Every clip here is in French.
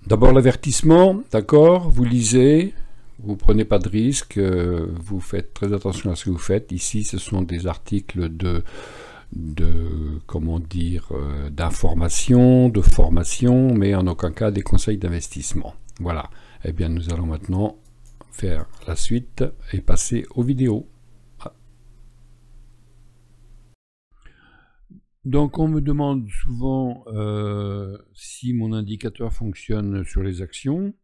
D'abord l'avertissement, d'accord, vous lisez, vous prenez pas de risque, vous faites très attention à ce que vous faites. Ici, ce sont des articles comment dire, d'information, de formation, mais en aucun cas des conseils d'investissement. Voilà. Eh bien, nous allons maintenant faire la suite et passer aux vidéos. Donc on me demande souvent si mon indicateur fonctionne sur les actions.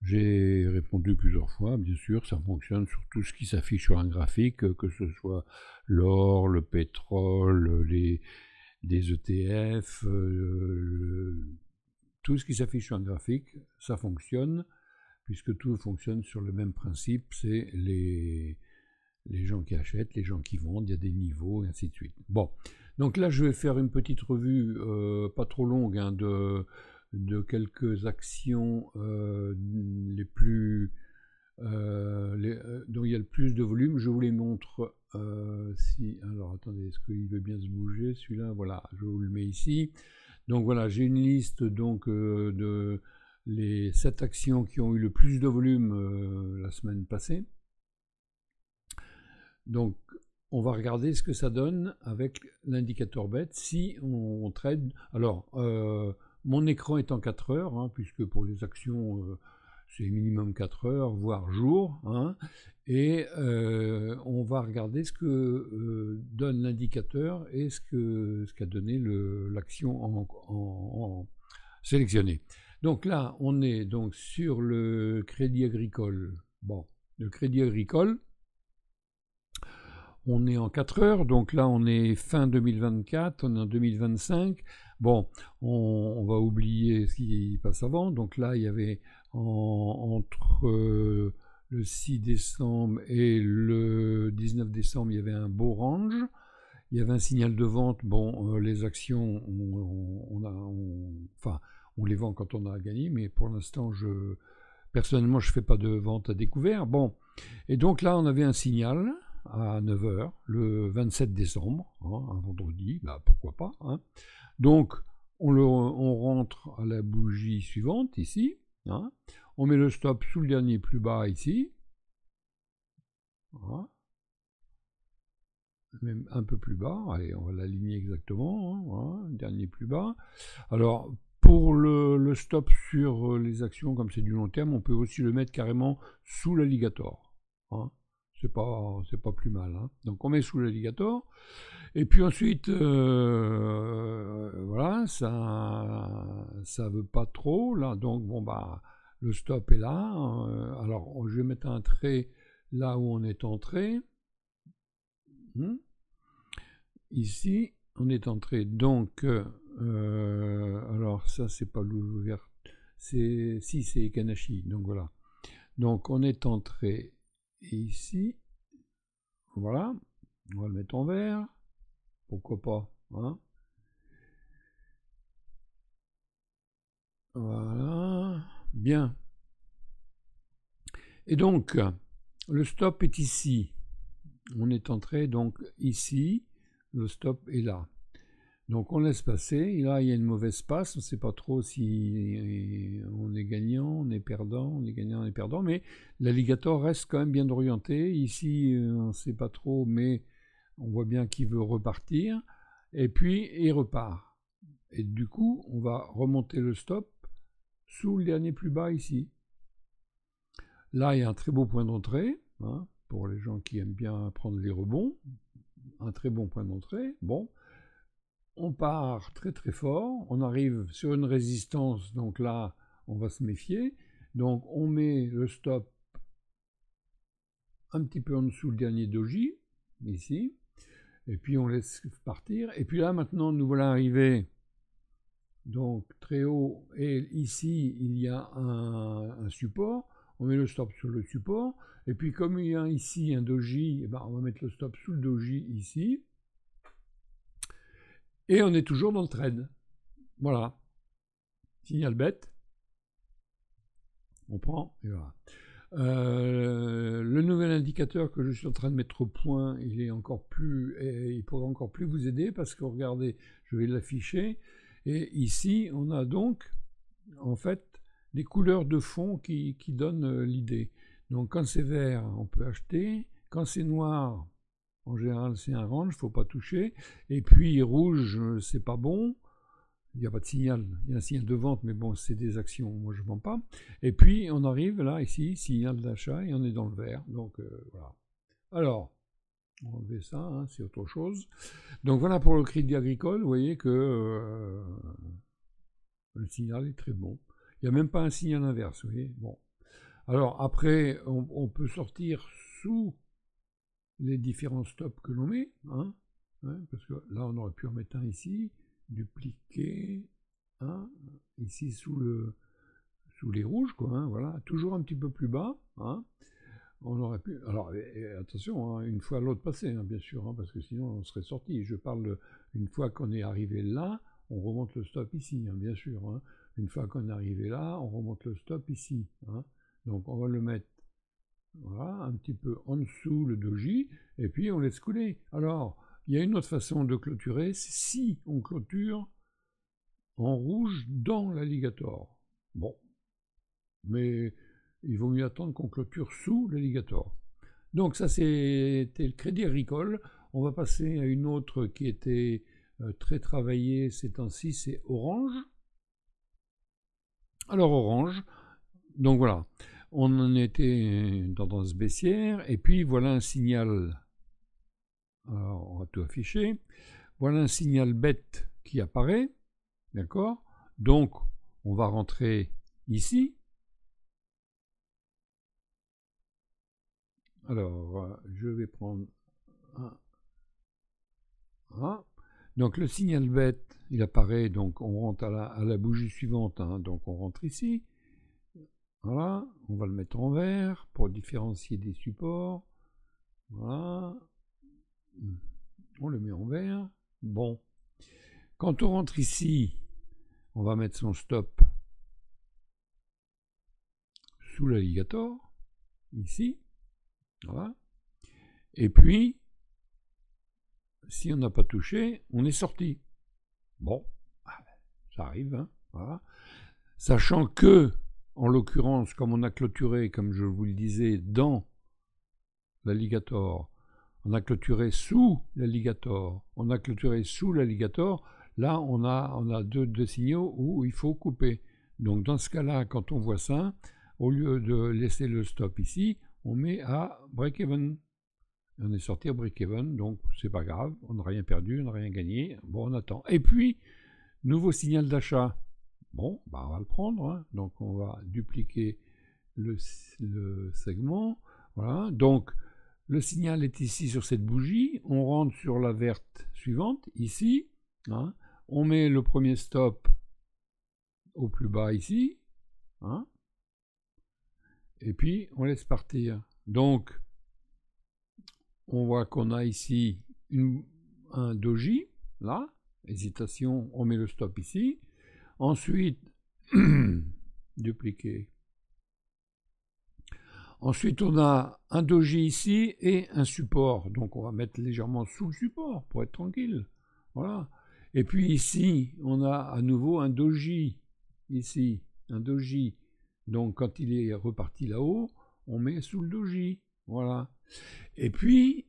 J'ai répondu plusieurs fois, bien sûr, ça fonctionne sur tout ce qui s'affiche sur un graphique, que ce soit l'or, le pétrole, les ETF, tout ce qui s'affiche sur un graphique, ça fonctionne, puisque tout fonctionne sur le même principe, c'est les gens qui achètent, les gens qui vendent, il y a des niveaux, et ainsi de suite. Bon, donc là je vais faire une petite revue, pas trop longue, hein, de quelques actions les plus dont il y a le plus de volume. Je vous les montre si. Alors attendez, est-ce qu'il veut bien se bouger celui-là? Voilà, je vous le mets ici. Donc voilà, j'ai une liste donc de les 7 actions qui ont eu le plus de volume la semaine passée. Donc on va regarder ce que ça donne avec l'indicateur BET si on trade. Alors mon écran est en 4 heures, hein, puisque pour les actions c'est minimum 4 heures, voire jour, hein, et on va regarder ce que donne l'indicateur et ce qu'a donné l'action sélectionnée. Donc là, on est donc sur le Crédit Agricole. Bon, le Crédit Agricole, on est en 4 heures, donc là on est fin 2024, on est en 2025. Bon, on va oublier ce qui passe avant. Donc là, il y avait entre le 6 décembre et le 19 décembre, il y avait un beau range. Il y avait un signal de vente. Bon, les actions, on les vend quand on a gagné, mais pour l'instant, personnellement, je ne fais pas de vente à découvert. Bon, et donc là, on avait un signal à 9 h, le 27 décembre, hein, un vendredi, bah, pourquoi pas. Hein. Donc, on rentre à la bougie suivante, ici. Hein. On met le stop sous le dernier plus bas, ici. Voilà. Même un peu plus bas. Allez, on va l'aligner exactement. Hein. Voilà, dernier plus bas. Alors, pour le stop sur les actions, comme c'est du long terme, on peut aussi le mettre carrément sous l'alligator. Hein. C'est pas plus mal. Hein. Donc on met sous l'alligator. Et puis ensuite, voilà, ça veut pas trop. Là, donc bon bah le stop est là. Alors je vais mettre un trait là où on est entré. Ici, on est entré. Donc alors ça c'est pas l'ouvert. Si c'est Kanashi. Donc voilà. Donc on est entré ici, voilà, on va le mettre en vert, pourquoi pas, hein. Voilà, bien. Et donc, le stop est ici, on est entré donc ici, le stop est là. Donc on laisse passer, et là il y a une mauvaise passe, on ne sait pas trop si on est gagnant, on est perdant, on est gagnant, on est perdant, mais l'alligator reste quand même bien orienté. Ici on ne sait pas trop, mais on voit bien qu'il veut repartir, et puis il repart. Et du coup on va remonter le stop sous le dernier plus bas ici. Là il y a un très beau point d'entrée, hein, pour les gens qui aiment bien prendre les rebonds, un très bon point d'entrée, bon. On part très très fort, on arrive sur une résistance, donc là on va se méfier. Donc on met le stop un petit peu en dessous le dernier doji, ici, et puis on laisse partir. Et puis là maintenant nous voilà arrivés donc très haut, et ici il y a un support, on met le stop sur le support, et puis comme il y a ici un doji, eh ben, on va mettre le stop sous le doji ici. Et on est toujours dans le trade. Voilà. Signal bête. On prend et voilà. Le nouvel indicateur que je suis en train de mettre au point, il pourra encore plus vous aider parce que regardez, je vais l'afficher. Et ici, on a donc en fait les couleurs de fond qui donnent l'idée. Donc quand c'est vert, on peut acheter. Quand c'est noir, en général c'est un range, il ne faut pas toucher. Et puis rouge, c'est pas bon. Il n'y a pas de signal, il y a un signal de vente, mais bon, c'est des actions, moi je ne vends pas. Et puis on arrive là, ici, signal d'achat, et on est dans le vert. Donc voilà. Alors, on va enlever ça, hein, c'est autre chose. Donc voilà pour le Crédit Agricole, vous voyez que le signal est très bon. Il n'y a même pas un signal inverse, vous voyez. Bon. Alors après, on peut sortir sous les différents stops que l'on met, hein, parce que là on aurait pu en mettre un ici, dupliquer, hein, ici sous les rouges, quoi, hein, voilà, toujours un petit peu plus bas, hein, on aurait pu, alors et attention, hein, une fois l'autre passé, hein, bien sûr, hein, parce que sinon on serait sorti, je parle une fois qu'on est arrivé là, on remonte le stop ici, hein, bien sûr, hein. Une fois qu'on est arrivé là, on remonte le stop ici, hein. Donc on va le mettre, voilà, un petit peu en dessous le doji, et puis on laisse couler. Alors, il y a une autre façon de clôturer, c'est si on clôture en rouge dans l'alligator. Bon, mais il vaut mieux attendre qu'on clôture sous l'alligator. Donc ça c'était le Crédit Agricole. On va passer à une autre qui était très travaillée ces temps-ci, c'est Orange. Alors Orange, donc voilà, on en était dans tendance baissière, et puis voilà un signal. Alors, on va tout afficher. Voilà un signal bête qui apparaît. D'accord? Donc, on va rentrer ici. Alors, je vais prendre un. Donc, le signal bête, il apparaît. Donc, on rentre à la bougie suivante. Hein, donc, on rentre ici. Voilà. On va le mettre en vert pour différencier des supports. Voilà. On le met en vert. Bon. Quand on rentre ici, on va mettre son stop sous l'alligator, ici. Voilà. Et puis, si on n'a pas touché, on est sorti. Bon, ça arrive, hein, voilà. Sachant que, en l'occurrence, comme on a clôturé, comme je vous le disais, dans l'alligator, on a clôturé sous l'alligator, on a clôturé sous l'alligator, là on a deux signaux où il faut couper. Donc dans ce cas-là, quand on voit ça, au lieu de laisser le stop ici, on met à break-even. On est sorti à break-even, donc c'est pas grave, on n'a rien perdu, on n'a rien gagné. Bon, on attend. Et puis, nouveau signal d'achat. Bon, bah on va le prendre. Hein. Donc on va dupliquer le segment. Voilà. Donc le signal est ici sur cette bougie. On rentre sur la verte suivante, ici. Hein. On met le premier stop au plus bas ici. Hein. Et puis on laisse partir. Donc on voit qu'on a ici un doji, là, hésitation, on met le stop ici. Ensuite, dupliquer. Ensuite, on a un doji ici et un support. Donc on va mettre légèrement sous le support pour être tranquille. Voilà. Et puis ici, on a à nouveau un doji, ici, un doji. Donc quand il est reparti là-haut, on met sous le doji. Voilà. Et puis,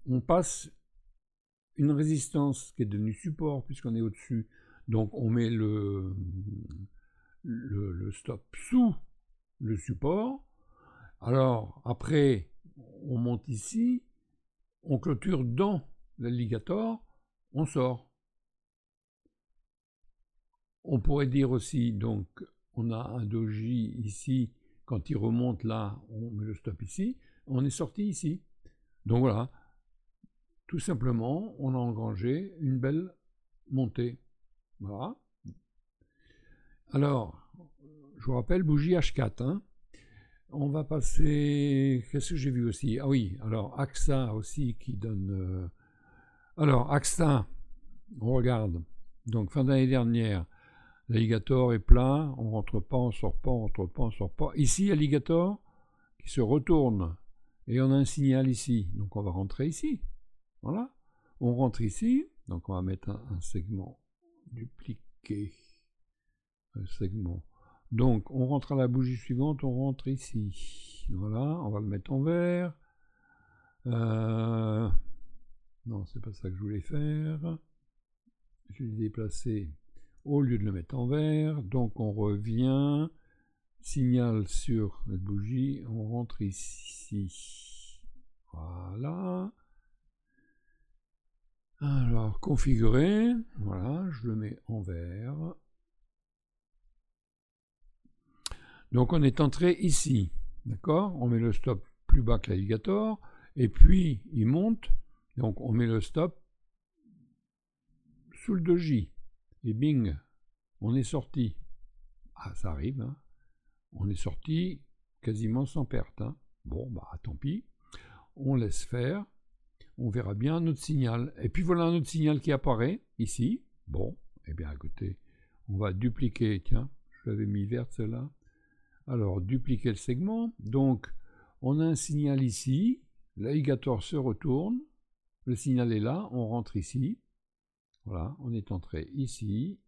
on passe une résistance qui est devenue support puisqu'on est au-dessus. Donc on met le stop sous le support. Alors après, on monte ici, on clôture dans l'alligator, on sort. On pourrait dire aussi, donc, on a un doji ici, quand il remonte là, on met le stop ici, on est sorti ici. Donc voilà, tout simplement, on a engrangé une belle montée. Voilà. Alors, je vous rappelle, bougie H4. Hein. On va passer... Qu'est-ce que j'ai vu aussi? Ah oui, alors AXA aussi qui donne... Alors, AXA, on regarde. Donc, fin d'année dernière, L'alligator est plein, on rentre pas, on sort pas, on rentre pas, on sort pas. Ici, alligator qui se retourne et on a un signal ici. Donc on va rentrer ici. Voilà. On rentre ici. Donc on va mettre un segment dupliqué. Un segment. Donc on rentre à la bougie suivante, on rentre ici. Voilà, on va le mettre en vert. Non, c'est pas ça que je voulais faire. Je l'ai déplacé au lieu de le mettre en vert. Donc on revient, signal sur la bougie, on rentre ici. Voilà. Alors configurer, voilà, je le mets en vert. Donc on est entré ici, d'accord? On met le stop plus bas que l'alligator, et puis il monte, donc on met le stop sous le doji, et bing, on est sorti. Ah, ça arrive, hein. On est sorti quasiment sans perte, hein. Bon, bah tant pis, on laisse faire, on verra bien notre signal. Et puis voilà un autre signal qui apparaît, ici. Bon, eh bien écoutez, on va dupliquer, tiens, je l'avais mis verte celle-là. Alors, dupliquer le segment. Donc, on a un signal ici. L'alligator se retourne. Le signal est là. On rentre ici. Voilà, on est entré ici.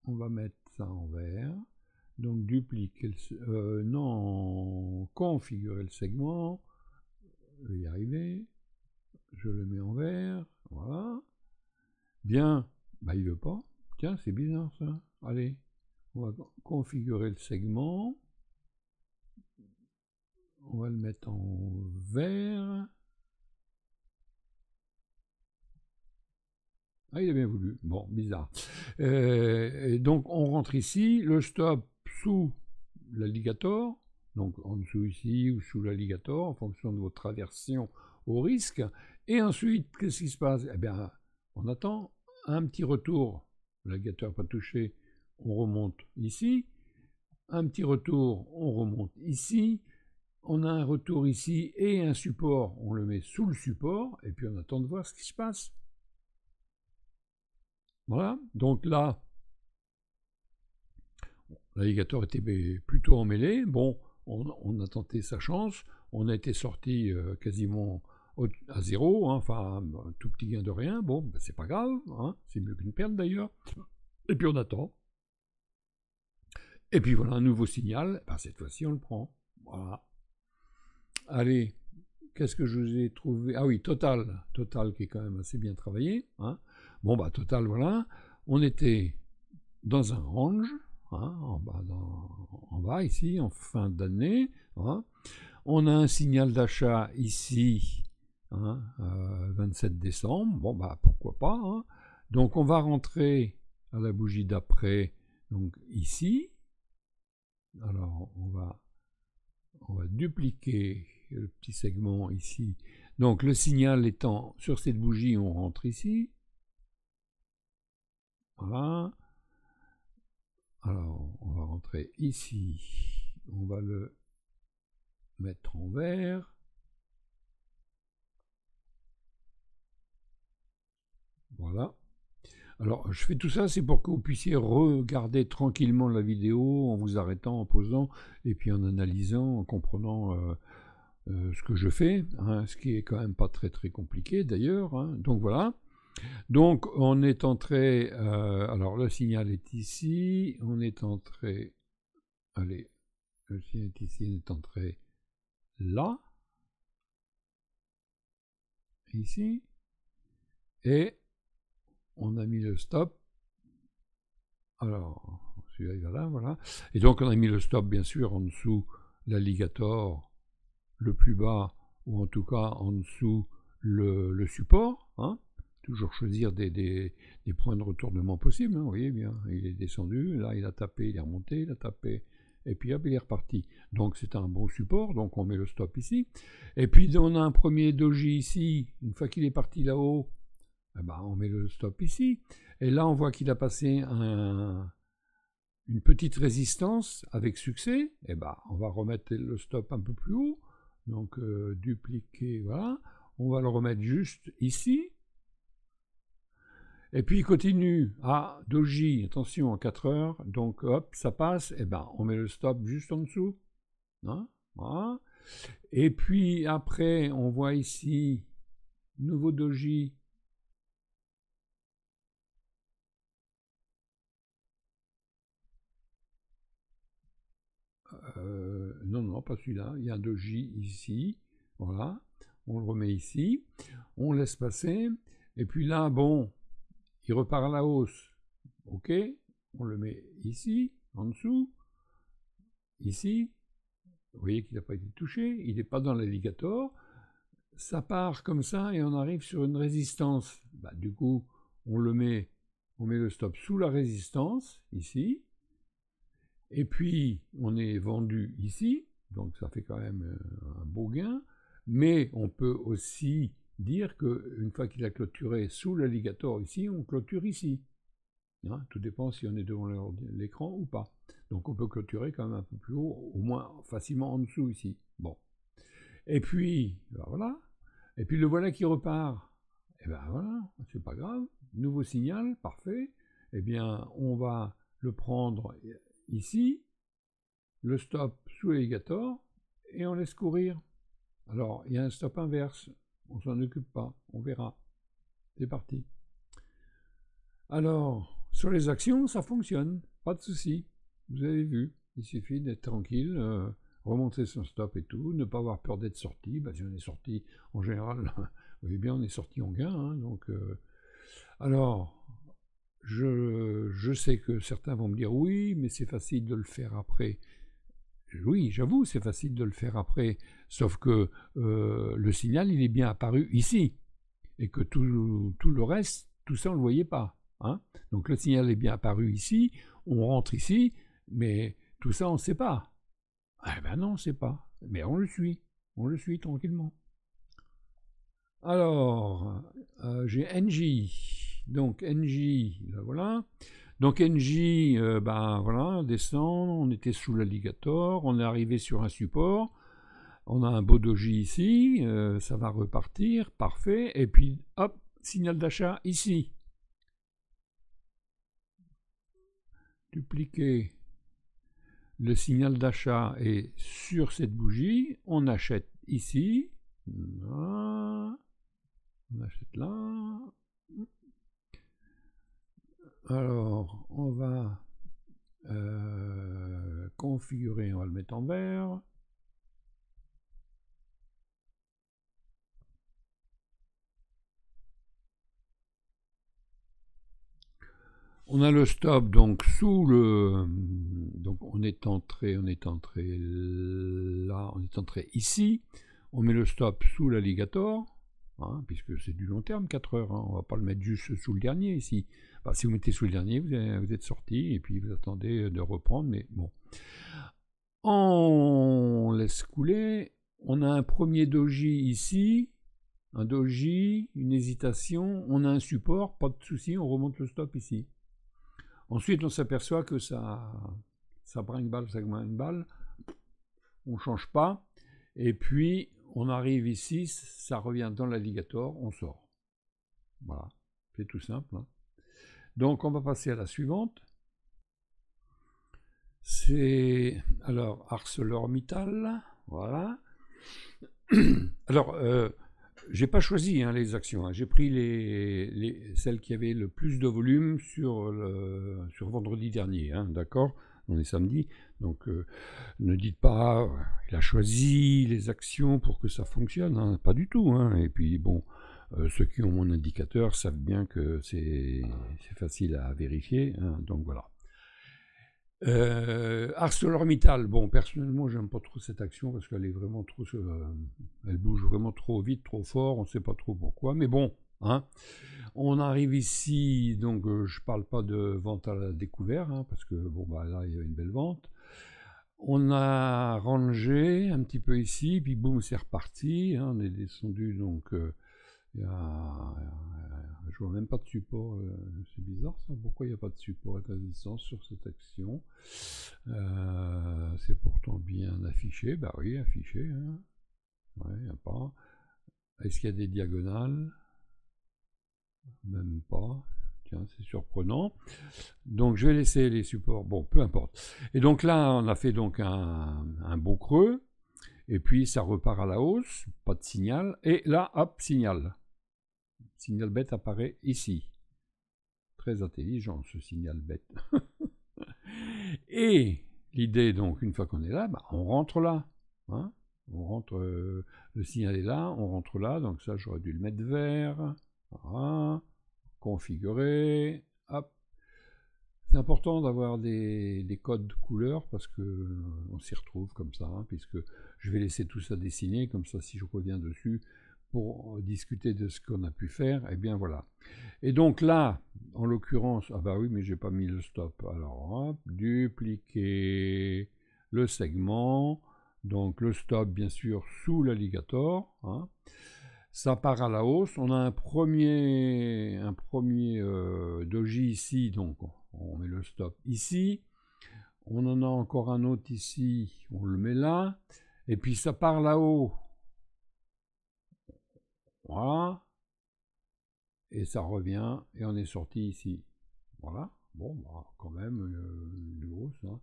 On va mettre ça en vert. Donc, dupliquer le... non, configurer le segment. Je vais y arriver. Je le mets en vert. Voilà. Bien. Bah, il veut pas. Tiens, c'est bizarre ça. Allez. On va configurer le segment. On va le mettre en vert. Ah, il a bien voulu. Bon, bizarre. Et donc, on rentre ici. Le stop sous l'alligator. Donc, en dessous ici ou sous l'alligator, en fonction de votre aversion au risque. Et ensuite, qu'est-ce qui se passe? Eh bien, on attend un petit retour. L'alligator pas touché. On remonte ici, un petit retour, on remonte ici, on a un retour ici et un support, on le met sous le support, et puis on attend de voir ce qui se passe. Voilà, donc là, l'alligator était plutôt emmêlé, bon, on a tenté sa chance, on a été sorti quasiment à zéro, hein, enfin un tout petit gain de rien, bon, ben, c'est pas grave, hein, c'est mieux qu'une perte d'ailleurs, et puis on attend. Et puis voilà un nouveau signal, ben cette fois-ci on le prend. Voilà. Allez, qu'est-ce que je vous ai trouvé? Ah oui, Total qui est quand même assez bien travaillé. Hein. Bon bah Total, voilà. On était dans un range, hein, en bas ici, en fin d'année. Hein. On a un signal d'achat ici, hein, 27 décembre. Bon bah pourquoi pas. Hein. Donc on va rentrer à la bougie d'après, donc ici. Alors, on va dupliquer le petit segment ici. Donc, le signal étant sur cette bougie, on rentre ici. Voilà. Alors, on va rentrer ici. On va le mettre en vert. Voilà. Alors, je fais tout ça, c'est pour que vous puissiez regarder tranquillement la vidéo en vous arrêtant, en posant, et puis en analysant, en comprenant ce que je fais, hein, ce qui est quand même pas très très compliqué d'ailleurs. Hein. Donc voilà. Donc on est entré, alors le signal est ici, on est entré, allez, le signal est ici, on est entré là, ici, et on a mis le stop. Alors, celui-là il va là, voilà. Et donc on a mis le stop bien sûr en dessous l'alligator le plus bas, ou en tout cas en dessous le support. Hein. Toujours choisir des points de retournement possibles. Hein, vous voyez bien, il est descendu, là il a tapé, il est remonté, il a tapé, et puis hop, il est reparti. Donc c'est un bon support, donc on met le stop ici. Et puis on a un premier doji ici, une fois qu'il est parti là-haut, eh ben, on met le stop ici. Et là on voit qu'il a passé une petite résistance avec succès. Et ben, on va remettre le stop un peu plus haut. Donc dupliquer, voilà. On va le remettre juste ici. Et puis il continue à doji, attention, à 4 heures, donc hop, ça passe, et ben on met le stop juste en dessous. Hein, voilà. Et puis après, on voit ici, nouveau doji. Non, pas celui-là. Il y a un doji ici. Voilà. On le remet ici. On laisse passer. Et puis là, bon, il repart à la hausse. OK. On le met ici, en dessous. Ici. Vous voyez qu'il n'a pas été touché. Il n'est pas dans l'alligator. Ça part comme ça et on arrive sur une résistance. Bah, du coup, on met le stop sous la résistance, ici. Et puis, on est vendu ici, donc ça fait quand même un beau gain. Mais on peut aussi dire qu'une fois qu'il a clôturé sous l'alligator ici, on clôture ici. Hein, tout dépend si on est devant l'écran ou pas. Donc on peut clôturer quand même un peu plus haut, au moins facilement en dessous ici. Bon. Et puis, ben voilà. Et puis le voilà qui repart. Et ben voilà, c'est pas grave. Nouveau signal, parfait. Eh bien, on va le prendre ici, le stop sous l'alligator, et on laisse courir. Alors, il y a un stop inverse, on s'en occupe pas, on verra. C'est parti. Alors, sur les actions, ça fonctionne, pas de souci. Vous avez vu, il suffit d'être tranquille, remonter son stop et tout, ne pas avoir peur d'être sorti. Bah, si on est sorti, en général, vous voyez bien, on est sorti en gain. Hein, donc, alors, je sais que certains vont me dire oui, mais c'est facile de le faire après. Oui, j'avoue, c'est facile de le faire après, sauf que le signal, il est bien apparu ici, et que tout le reste, tout ça, on ne le voyait pas. Hein. Donc le signal est bien apparu ici, on rentre ici, mais tout ça, on ne sait pas. Eh ben non, on ne sait pas, mais on le suit tranquillement. Alors, j'ai NJ, donc NJ, là voilà. Donc NJ, ben voilà, descend, on était sous l'alligator, on est arrivé sur un support, on a un beau doji ici, ça va repartir, parfait, et puis hop, signal d'achat ici. Dupliquer le signal d'achat est sur cette bougie, on achète ici, là, on achète là. Alors, on va configurer, on va le mettre en vert. On a le stop donc sous le, donc on est entré là, on est entré ici. On met le stop sous l'alligator, hein, puisque c'est du long terme, 4 heures. Hein, on va pas le mettre juste sous le dernier ici. Enfin, si vous mettez sous le dernier, vous êtes sorti et puis vous attendez de reprendre. Mais bon, on laisse couler. On a un premier doji ici, un doji, une hésitation. On a un support, pas de souci. On remonte le stop ici. Ensuite, on s'aperçoit que ça brinque-balle, on ne change pas, et puis on arrive ici, ça revient dans l'alligator, on sort. Voilà, c'est tout simple. Hein. Donc on va passer à la suivante. C'est alors ArcelorMittal, voilà. Alors, j'ai pas choisi hein, les actions, hein. J'ai pris celles qui avaient le plus de volume sur vendredi dernier, hein, d'accord. On est samedi, donc ne dites pas il a choisi les actions pour que ça fonctionne, hein, pas du tout. Hein. Et puis bon, ceux qui ont mon indicateur savent bien que c'est facile à vérifier, hein, donc voilà. ArcelorMittal, bon, personnellement, j'aime pas trop cette action parce qu'elle est vraiment trop, elle bouge vraiment trop vite, trop fort, on ne sait pas trop pourquoi, mais bon, hein. On arrive ici, donc je parle pas de vente à la découvert, hein, parce que bon, bah là, il y a une belle vente. On a rangé un petit peu ici, puis boum, c'est reparti, hein, on est descendu, donc je vois même pas de support, c'est bizarre ça, pourquoi il n'y a pas de support et de résistance sur cette action. C'est pourtant bien affiché, bah oui, affiché, hein. Ouais, il n'y a pas. Est-ce qu'il y a des diagonales? Même pas. Tiens, c'est surprenant. Donc, je vais laisser les supports. Bon, peu importe. Et donc là, on a fait donc un beau creux. Et puis, ça repart à la hausse. Pas de signal. Et là, hop, signal. Signal bête apparaît ici. Très intelligent, ce signal bête. Et l'idée, donc, une fois qu'on est là, bah, on rentre là. Hein, on rentre, le signal est là, on rentre là. Donc ça, j'aurais dû le mettre vert. Voilà. Configurer, hop. C'est important d'avoir des codes couleurs parce que on s'y retrouve comme ça, hein, puisque je vais laisser tout ça dessiner, comme ça si je reviens dessus pour discuter de ce qu'on a pu faire, et bien voilà. Et donc là, en l'occurrence, ah bah oui, mais j'ai pas mis le stop. Alors, hop, dupliquer le segment, donc le stop bien sûr sous l'alligator, hein. Ça part à la hausse. On a un premier doji ici, donc on met le stop ici. On en a encore un autre ici, on le met là. Et puis ça part là-haut. Voilà. Et ça revient, et on est sorti ici. Voilà. Bon, bah, quand même, une hausse. Hein.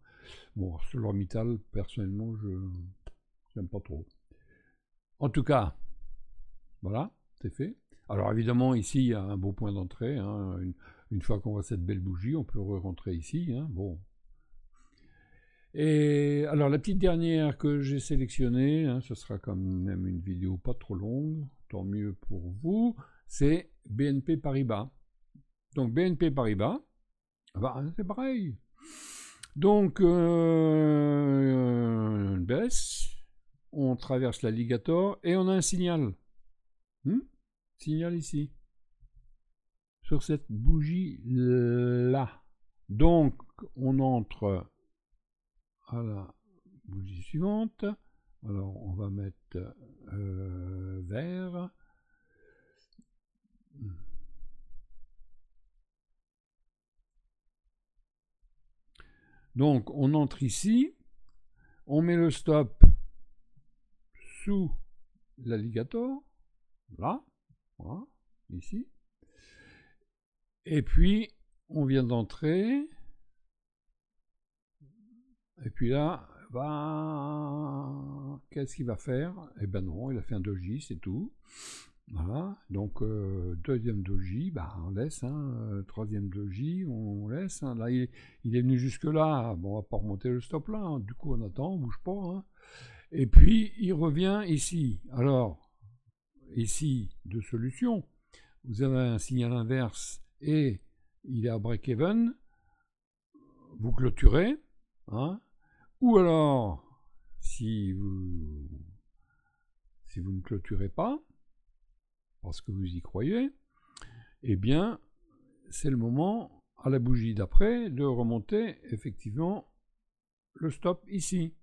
Bon, ArcelorMittal, personnellement, je n'aime pas trop. En tout cas, voilà, c'est fait. Alors évidemment, ici, il y a un beau point d'entrée. Hein. Une fois qu'on voit cette belle bougie, on peut rentrer ici. Hein. Bon. Et alors, la petite dernière que j'ai sélectionnée, hein, ce sera quand même une vidéo pas trop longue, tant mieux pour vous, c'est BNP Paribas. Donc, BNP Paribas, bah, c'est pareil. Donc, une baisse, on traverse l'alligator et on a un signal. Signal ici. Sur cette bougie-là. Donc, on entre à la bougie suivante. Alors, on va mettre vert. Donc, on entre ici. On met le stop sous l'alligator. Là. Voilà. Ici. Et puis, on vient d'entrer. Et puis là, bah, qu'est-ce qu'il va faire? Eh ben non, il a fait un doji, c'est tout. Voilà, donc deuxième doji, bah, on laisse, hein, troisième doji, on laisse. Hein. Là, il est venu jusque-là, bon, on va pas remonter le stop là, hein. Du coup on attend, on bouge pas. Hein. Et puis il revient ici. Alors, ici, deux solutions. Vous avez un signal inverse et il est à break-even, vous clôturez, hein. Ou alors, si vous ne clôturez pas, parce que vous y croyez, eh bien, c'est le moment, à la bougie d'après, de remonter effectivement le stop ici.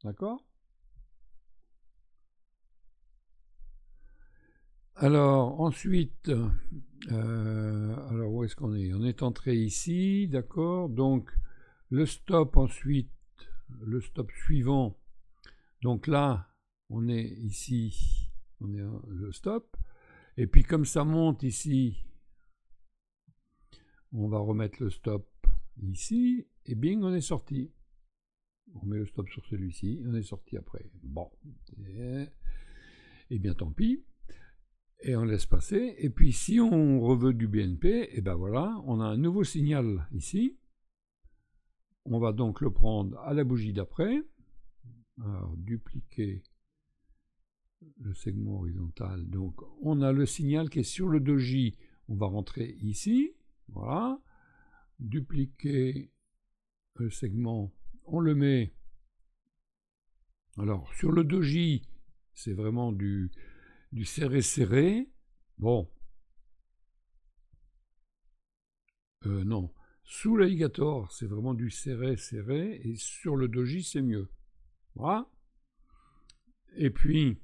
D'accord? Alors, ensuite, alors où est-ce qu'on est? On est entré ici, d'accord? Donc, le stop ensuite, le stop suivant. Donc là, on est ici, on est le stop. Et puis comme ça monte ici, on va remettre le stop ici, et bing, on est sorti. On met le stop sur celui-ci, on est sorti après. Bon, et bien tant pis. Et on laisse passer. Et puis si on reveut du BNP, et ben voilà, on a un nouveau signal ici. On va donc le prendre à la bougie d'après. Alors, dupliquer le segment horizontal. Donc, on a le signal qui est sur le doji. On va rentrer ici. Voilà. Dupliquer le segment. On le met. Alors, sur le doji, c'est vraiment du serré-serré. Bon. Non. Sous l'alligator, c'est vraiment du serré-serré. Et sur le doji, c'est mieux. Voilà. Et puis,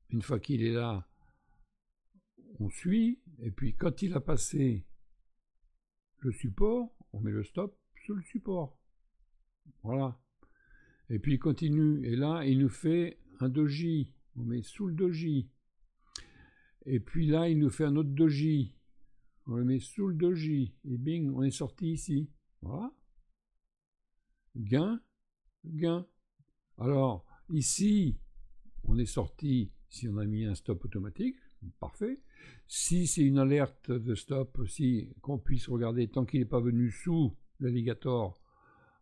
une fois qu'il est là, on suit. Et puis, quand il a passé le support, on met le stop sur le support. Voilà. Et puis, il continue. Et là, il nous fait un doji. On met sous le doji. Et puis là, il nous fait un autre doji. On le met sous le doji. Et bing, on est sorti ici. Voilà. Gain, gain. Alors, ici, on est sorti si on a mis un stop automatique. Parfait. Si c'est une alerte de stop aussi, qu'on puisse regarder tant qu'il n'est pas venu sous l'alligator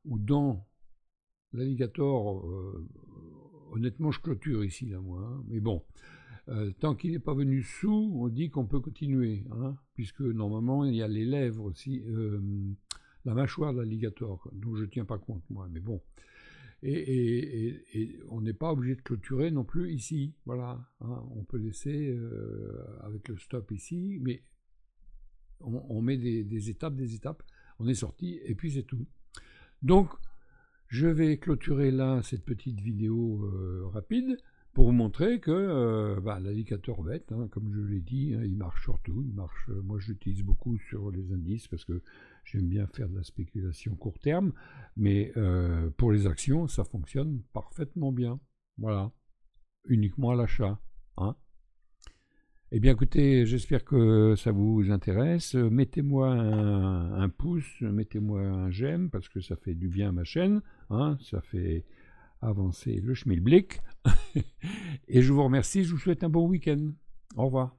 ou dans l'alligator, honnêtement, je clôture ici, là, moi. Hein, mais bon, tant qu'il n'est pas venu sous, on dit qu'on peut continuer, hein, puisque normalement, il y a les lèvres aussi, la mâchoire de l'alligator, dont je ne tiens pas compte, moi, mais bon. Et on n'est pas obligé de clôturer non plus ici, voilà. Hein, on peut laisser avec le stop ici, mais on met des étapes, on est sorti, et puis c'est tout. Donc, je vais clôturer là cette petite vidéo rapide pour vous montrer que l'alligator bête, hein, comme je l'ai dit, hein, il marche surtout. Moi, je l'utilise beaucoup sur les indices parce que j'aime bien faire de la spéculation court terme, mais pour les actions, ça fonctionne parfaitement bien. Voilà, uniquement à l'achat. Hein. Eh bien écoutez, j'espère que ça vous intéresse. Mettez-moi un pouce, mettez-moi un j'aime, parce que ça fait du bien à ma chaîne, hein, ça fait avancer le schmilblick. Et je vous remercie, je vous souhaite un bon week-end. Au revoir.